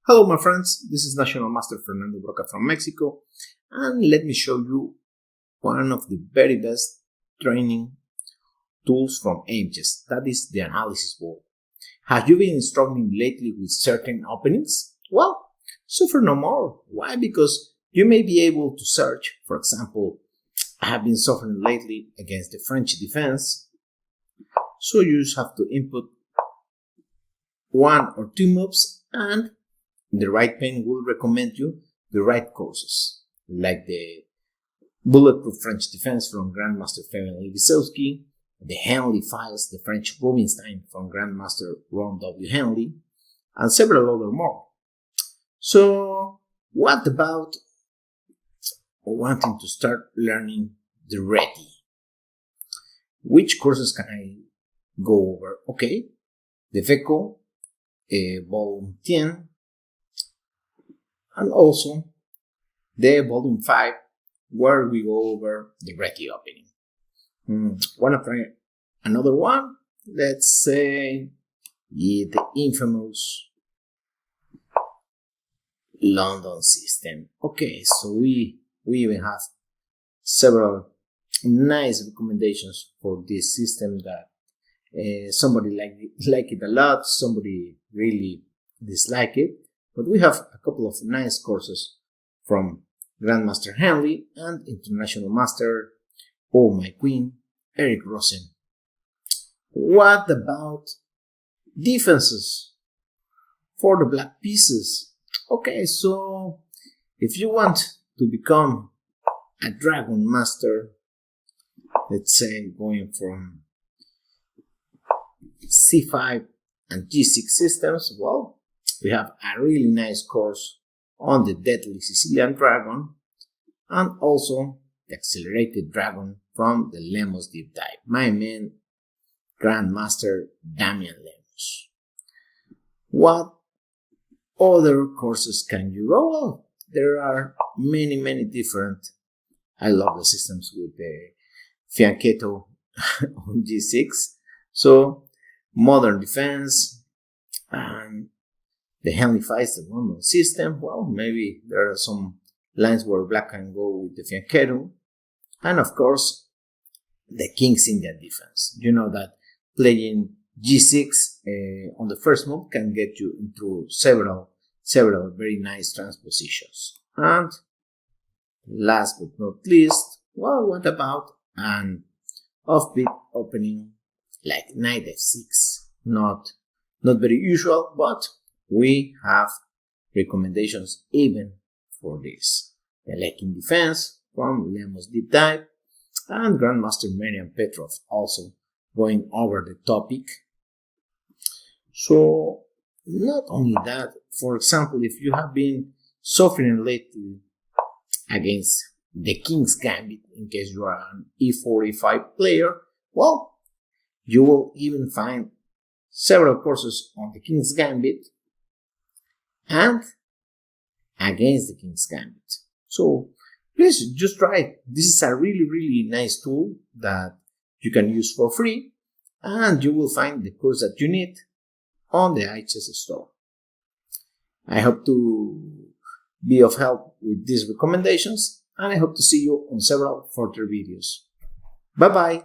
Hello my friends, this is National Master Fernando Broca from Mexico, and let me show you one of the very best training tools from Aimchess, that is the analysis board. Have you been struggling lately with certain openings? Well, suffer no more. Why? Because you may be able to search, for example, I have been suffering lately against the French defense, so you just have to input one or two moves and the right pane will recommend you the right courses, like the Bulletproof French Defense from Grandmaster Fabian Lewisiewski, the Henley Files, the French Rubinstein from Grandmaster Ron W. Henley, and several other more. So, what about wanting to start learning the Ready? Which courses can I go over? Okay, the FECO, Volume 10, and also the Volume 5, where we go over the Reiki opening. Wanna try another one? Let's say the infamous London system. Okay, so we even have several nice recommendations for this system that somebody like it a lot, somebody really dislike it. But we have a couple of nice courses from Grandmaster Henley and International Master, Oh My Queen, Eric Rosen. What about defenses for the black pieces? Okay, so if you want to become a Dragon Master, let's say going from C5 and G6 systems, well, we have a really nice course on the Deadly Sicilian Dragon and also the Accelerated Dragon from the Lemos Deep Dive. My man, Grandmaster Damian Lemos. What other courses can you go? Well, there are many different. I love the systems with the Fianchetto on G6. So, Modern Defense and the Henley Files, the London system. Well, maybe there are some lines where black can go with the Fianchetto. And of course, the King's Indian defense. You know that playing G6 on the first move can get you into several very nice transpositions. And last but not least, well, what about an offbeat opening like Knight F6? Not very usual, but we have recommendations even for this. The Lekin Defense from Lemos Deep Dive and Grandmaster Marian Petrov also going over the topic. So, not only that, for example, if you have been suffering lately against the King's Gambit, in case you are an E4, E5 player, well, you will even find several courses on the King's Gambit and against the King's Gambit. So please just try it. This is a really nice tool that you can use for free, and you will find the course that you need on the Aimchess store. I hope to be of help with these recommendations, and I hope to see you on several further videos. Bye bye.